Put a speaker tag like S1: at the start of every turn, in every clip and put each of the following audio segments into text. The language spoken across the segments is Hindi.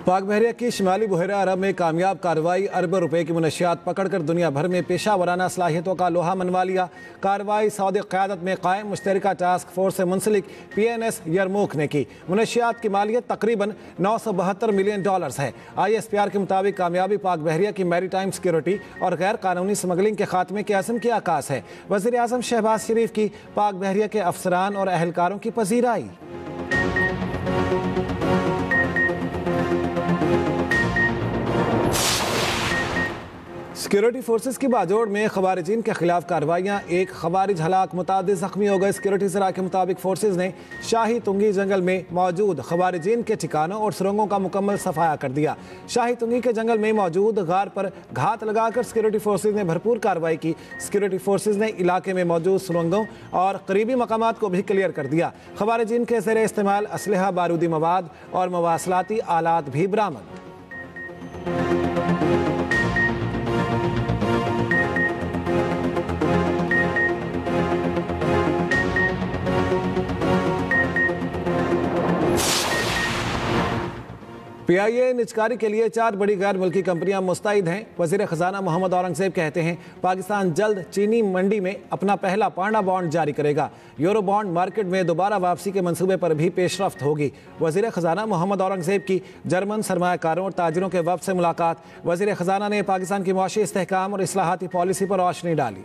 S1: पाक बहरिया की शिमाली बहरा अरब में कामयाब कार्रवाई, अरबों रुपए की मुनशियात पकड़कर दुनिया भर में पेशा वराना सलाहियतों का लोहा मनवा लिया। कार्रवाई सऊदी क़यादत में कायम मुश्तरका टास्क फोर्स से मुंसलिक PNS यरमूक ने की। मुनशियात की मालियत तकरीबन $972 मिलियन है। ISPR के मुताबिक कामयाबी पाक बहरिया की मैरी टाइम सिक्योरिटी और गैर कानूनी स्मगलिंग के खात्मे के अज़्म की आकाश है। वज़ीर आज़म शहबाज शरीफ की पाक बहरिया के अफसरान और अहलकारों की पजीराई। सिक्योरिटी फोर्सेस की बाजोड़ में खवारिजीन के खिलाफ कार्रवाइयाँ, एक खवारिज हलाक, मुतादिद जख्मी हो गए। सिक्योरिटी ज़रा के मुताबिक फोर्सेस ने शाही तुंगी जंगल में मौजूद खवारिजीन के ठिकानों और सुरंगों का मुकम्मल सफाया कर दिया। शाही तुंगी के जंगल में मौजूद गार पर घात लगाकर सिक्योरिटी फोर्सेस ने भरपूर कार्रवाई की। सिक्योरिटी फोर्सेस ने इलाके में मौजूद सुरंगों और करीबी मकामात को भी क्लियर कर दिया। खवारिजीन के ज़ेर इस्तेमाल असलहा, बारूदी मवाद और मवासलाती आलात भी बरामद। PIA निजकारी के लिए 4 बड़ी गैर मुल्की कंपनियां मुस्तैद हैं। वज़ीर ख़जाना मोहम्मद औरंगज़ेब कहते हैं पाकिस्तान जल्द चीनी मंडी में अपना पहला पांडा बॉन्ड जारी करेगा। यूरो बॉन्ड मार्केट में दोबारा वापसी के मंसूबे पर भी पेशरफ्त होगी। वज़ीर ख़जाना मोहम्मद औरंगज़ेब की जर्मन सरमायाकारों और ताजिरों के वफ़द से मुलाकात। वज़ीर ख़जाना ने पाकिस्तान की मुआशी इस्तेहकाम और इस्लाहाती पॉलिसी पर रोशनी डाली।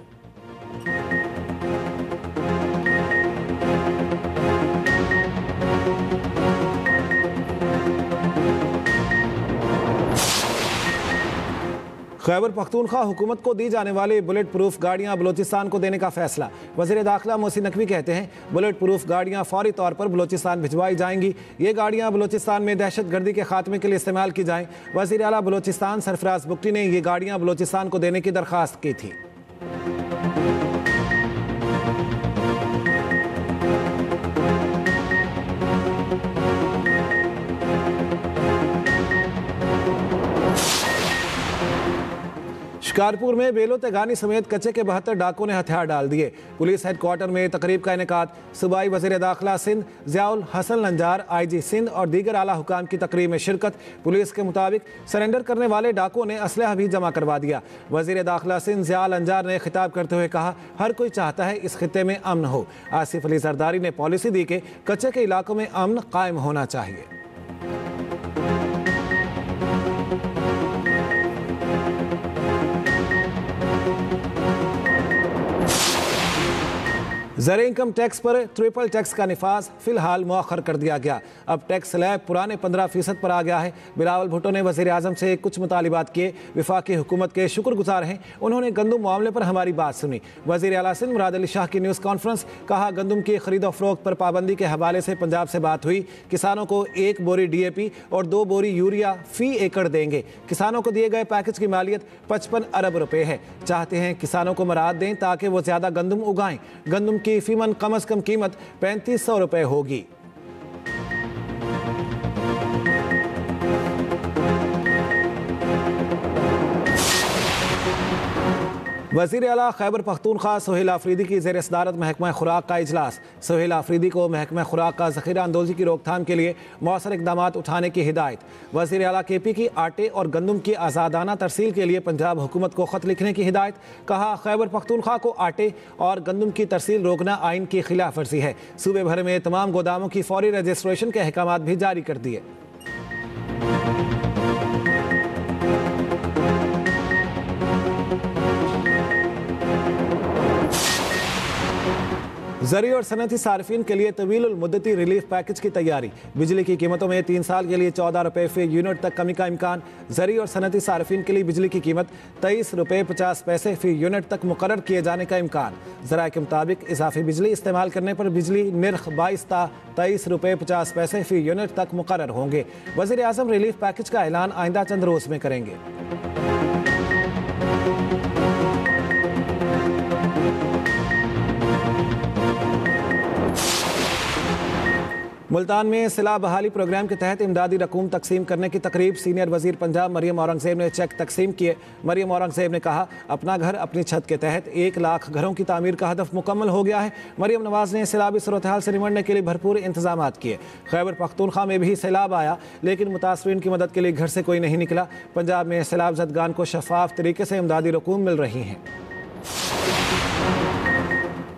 S1: खैबर पख्तूनख्वा हुकूमत को दी जाने वाली बुलेट प्रूफ गाड़ियां बलोचिस्तान को देने का फैसला। वज़ीर दाखिला मोहसिन नकवी कहते हैं बुलेट प्रूफ गाड़ियां फौरी तौर पर बलोचिस्तान भिजवाई जाएंगी। ये गाड़ियां बलोचिस्तान में दहशत गर्दी के खात्मे के लिए इस्तेमाल की जाएं। वज़ीर आला बलोचिस्तान सरफराज बुगटी ने ये गाड़ियां बलोचिस्तान को देने की दरख्वास्त की थी। शिकारपुर में बेलो तेगानी समेत कच्चे के 72 डाकुओं ने हथियार डाल दिए। पुलिस हेडक्वार्टर में तकरीब का इनेकाद। सूबाई वज़ीर दाखिला सिंध ज़ियाउल हसन लंजार, IG सिंध और दीगर आला हुकाम की तकरीब में शिरकत। पुलिस के मुताबिक सरेंडर करने वाले डाकुओं ने असलहा भी जमा करवा दिया। वज़ीर दाखिला सिंध ज़ियाउल लंजार ने खिताब करते हुए कहा हर कोई चाहता है इस खित्ते में अमन हो। आसिफ अली जरदारी ने पॉलिसी दी कि कच्चे के इलाकों में अमन कायम होना चाहिए। ज़र इनकम टैक्स पर ट्रिपल टैक्स का निफाज फिलहाल मौखर कर दिया गया। अब टैक्स स्लैब पुराने 15% पर आ गया है। बिलावल भुट्टो ने वज़ीर आज़म से कुछ मुतालिबात किए। वफाकी हुकूमत के शुक्रगुजार हैं, उन्होंने गंदम मामले पर हमारी बात सुनी। वज़ीर आला सिंध मुराद अली शाह की न्यूज़ कॉन्फ्रेंस। कहा गंदम की खरीदो फरोख्त पर पाबंदी के हवाले से पंजाब से बात हुई। किसानों को 1 बोरी DAP और 2 बोरी यूरिया फी एकड़ देंगे। किसानों को दिए गए पैकेज की मालियत 55 अरब रुपए है। चाहते हैं किसानों को मराद दें ताकि वो ज़्यादा गंदम उगाएं। गंदम की फीमन कम अज़ कम कीमत 3500 रुपए होगी। वज़ीर आला खैबर पख्तूनख्वा सोहेल आफरीदी की ज़ेर सदारत महकमा खुराक का इजलास। सोहेल आफरीदी को महकमा खुराक का ज़ख़ीरा अंदोज़ी की रोकथाम के लिए मौसर इक़दामात उठाने की हिदायत। वज़ीर आला KP की आटे और गंदम की आज़ादाना तरसील के लिए पंजाब हुकूमत को ख़त लिखने की हिदायत। कहा खैबर पख्तूनख्वा को आटे और गंदम की तरसील रोकना आइन की खिलाफ वर्जी है। सूबे भर में तमाम गोदामों की फौरी रजिस्ट्रेशन के अहकामात भी जारी कर दिए। ज़री और सनती सार्फिन के लिए तवील मुद्दती रिलीफ पैकेज की तैयारी। बिजली की कीमतों में 3 साल के लिए 14 रुपये फी यूनिट तक कमी का इम्कान। ज़री और सनती सार्फिन के लिए बिजली की कीमत 23 रुपये 50 पैसे फी यूनिट तक मुकर्रर किए जाने का इम्कान। ज़राए के मुताबिक इजाफी बिजली इस्तेमाल करने पर बिजली निर्ख 22 ता 23 रुपये 50 पैसे फी यूनिट तक मुकर्रर होंगे। वज़ीर आज़म रिलीफ पैकेज का ऐलान आइंदा चंद रोज़ में करेंगे। मुल्तान में सिला बहाली प्रोग्राम के तहत इमदादी रकूम तकसीम करने की तकरीब। सीनियर वजीर पंजाब मरियम औरंगजेब ने चेक तकसीम किए। मरियम औरंगजेब ने कहा, अपना घर अपनी छत के तहत 1 लाख घरों की तामीर का हदफ मुकम्मल हो गया है। मरियम नवाज ने सैलाबी सूरत-ए-हाल से निमटने के लिए भरपूर इंतजाम किए। खैबर पख्तूनख्वा में भी सैलाब आया, लेकिन मुतासरीन की मदद के लिए घर से कोई नहीं निकला। पंजाब में सैलाब ज़दगान को शफाफ तरीके से इमदादी रकूम मिल रही हैं।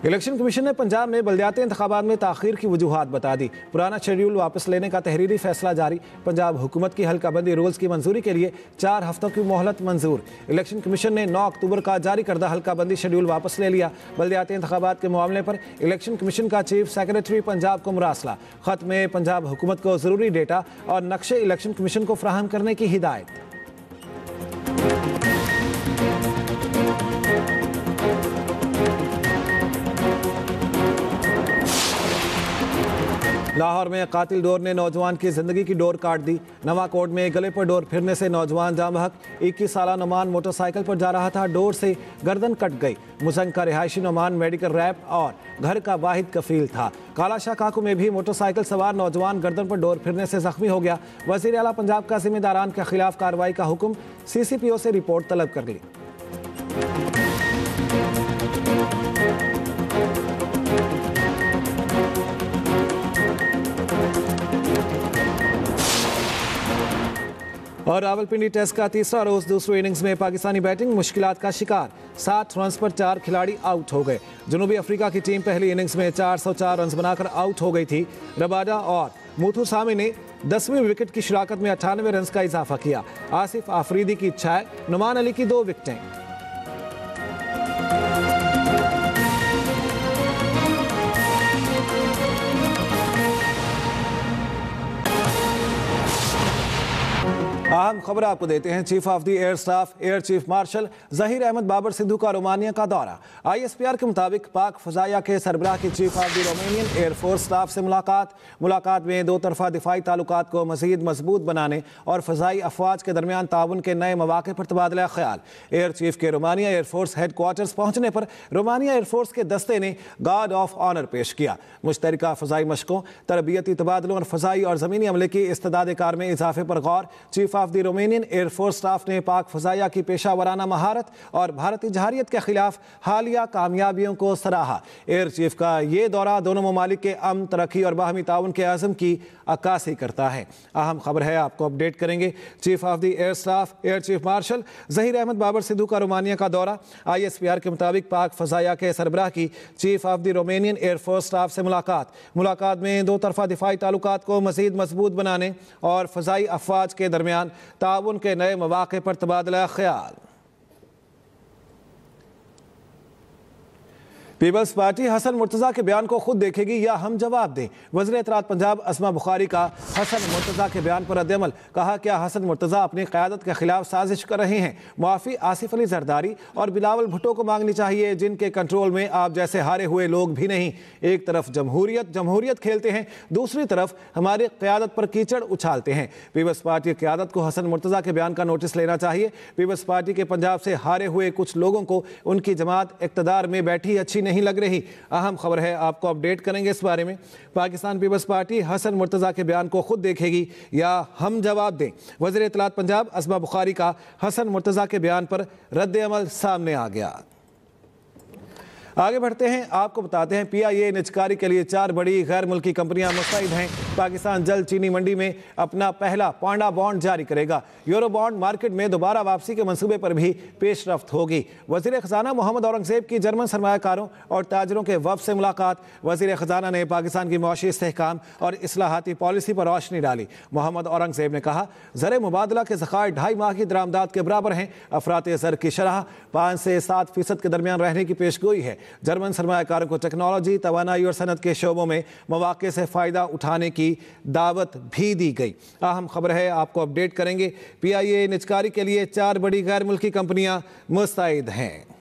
S1: इलेक्शन कमीशन ने पंजाब में बल्दियाती इंतखाबात में ताख़ीर की वजूहात बता दी। पुराना शेड्यूल वापस लेने का तहरीरी फैसला जारी। पंजाब हुकूमत की हल्काबंदी रूल्स की मंजूरी के लिए 4 हफ्तों की मोहलत मंजूर। इलेक्शन कमीशन ने 9 अक्टूबर का जारी करदा हल्काबंदी शेड्यूल वापस ले लिया। बल्दियाती इंतखाबात के मामले पर इलेक्शन कमीशन का चीफ सेक्रेटरी पंजाब को मुरासला। खत में पंजाब हुकूमत को ज़रूरी डेटा और नक्शे इलेक्शन कमीशन को फराहम करने की हिदायत। लाहौर में कातिल डोर ने नौजवान की जिंदगी की डोर काट दी। नवाकोट में गले पर डोर फिरने से नौजवान जाम बहक। 21 साला नुमान मोटरसाइकिल पर जा रहा था, डोर से गर्दन कट गई। मुजंग का रिहायशी नुमान मेडिकल रैप और घर का वाहिद कफील था। कालाशाह काकू में भी मोटरसाइकिल सवार नौजवान गर्दन पर डोर फिरने से जख्मी हो गया। वज़ीर आला पंजाब का जिम्मेदारान के खिलाफ कार्रवाई का हुक्म। CCPO से रिपोर्ट तलब कर ली। और रावलपिंडी टेस्ट का तीसरा रोज दूसरी इनिंग्स में पाकिस्तानी बैटिंग मुश्किलात का शिकार। 60 रन्स पर 4 खिलाड़ी आउट हो गए। जनूबी अफ्रीका की टीम पहली इनिंग्स में 404 रन्स बनाकर आउट हो गई थी। रबाडा और मुथुसामी ने 10वीं विकेट की शिराकत में 98 रन्स का इजाफा किया। आसिफ आफरीदी की 6, नुमान अली की 2 विकेटें। अहम खबर आपको देते हैं। Chief of the air staff air chief marshal Zaheer Ahmed Babar Sidhu का रोमानिया का दौरा। ISPR के मुताबिक पाक फजाइया के सरबराह की chief of the Romanian air force staff से मुलाकात में 2 तरफा दिफाई ताल्लुकात को मजीद मजबूत बनाने और फजाई अफवाज के दरमियान ताउन के नए मौके पर तबादला ख्याल। एयर चीफ के रोमानिया एयरफोर्स हेडक्वार्टर्स पहुंचने पर रोमानिया एयरफोर्स के दस्ते ने गार्ड ऑफ ऑनर पेश किया। मुश्तरका फजाई मशकों, तरबियती तबादलों और फजाई और ज़मीनी अमले की इस्तेदाद कार में इजाफे पर गौर। Chief of the Romanian air force staff ने पाक फजाइया की पेशा वराना महारत और भारतीय जहारियत के खिलाफ हालिया कामयाबियों को सराहा। एयर चीफ का ये दौरा दोनों ममालिक के अमन, तरक्की और बाहमी ताउन के आज़म की अक्कासी करता है। अहम खबर है, आपको अपडेट करेंगे। Chief of the air staff air chief marshal Zaheer Ahmed Babar Sidhu का रोमानिया का दौरा। ISPR के मुताबिक पाक फजाइया के सरबराह की chief of the Romanian air force staff से मुलाकात में 2 तरफा दिफाई ताल्लुकात को मजीद मजबूत बनाने और फजाई अफवाज के दरमियान ताउन के नए मौके पर तबादला ख्याल। पीपल्स पार्टी हसन मुर्तज़ा के बयान को खुद देखेगी या हम जवाब दें। वज़ीर इत्तलात पंजाब अस्मा बुखारी का हसन मुर्तज़ा के बयान पर रद्दअमल। कहा, क्या हसन मुर्तज़ा अपनी क़यादत के खिलाफ साजिश कर रहे हैं? मुआफ़ी आसिफ अली जरदारी और बिलावल भुट्टो को मांगनी चाहिए, जिनके कंट्रोल में आप जैसे हारे हुए लोग भी नहीं। एक तरफ जमहूरियत खेलते हैं, दूसरी तरफ हमारी क़यादत पर कीचड़ उछालते हैं। पीपल्स पार्टी की क़यादत को हसन मुर्तज़ा के बयान का नोटिस लेना चाहिए। पीपल्स पार्टी के पंजाब से हारे हुए कुछ लोगों को उनकी जमात इक़्तिदार में बैठी अच्छी नहीं लग रही। अहम खबर है, आपको अपडेट करेंगे इस बारे में। पाकिस्तान पीपल्स पार्टी हसन मुर्तज़ा के बयान को खुद देखेगी या हम जवाब दें। वज़ीर इत्तलात पंजाब अस्मा बुखारी का हसन मुर्तज़ा के बयान पर रद्द-ए-अमल सामने आ गया। आगे बढ़ते हैं, आपको बताते हैं PIA निजकारी के लिए 4 बड़ी गैर मुल्की कंपनियां मुस्तैद हैं। पाकिस्तान जल्द चीनी मंडी में अपना पहला पांडा बॉन्ड जारी करेगा। यूरो बॉन्ड मार्केट में दोबारा वापसी के मंसूबे पर भी पेशरफ्त होगी। वज़ीर ख़जाना मोहम्मद औरंगजेब की जर्मन सरमायाकारों और ताजरों के वफ़द से मुलाकात। वज़ीर ख़जाना ने पाकिस्तान की मुआशी इस्तेहकाम और इस्लाहाती पॉलिसी पर रोशनी डाली। मोहम्मद औरंगजेब ने कहा, ज़र मुबादला के ज़खायर 2.5 माह की दरामदात के बराबर हैं। अफरात ज़र की शरह 5 से 7% के दरमियान रहने की पेशगोई है। जर्मन सरमायाकारों को टेक्नोलॉजी, तवानाई और सनत के शोबों में मौके से फ़ायदा उठाने की दावत भी दी गई। अहम खबर है, आपको अपडेट करेंगे। PIA निजकारी के लिए 4 बड़ी गैर मुल्की कंपनियां मुस्तैद हैं।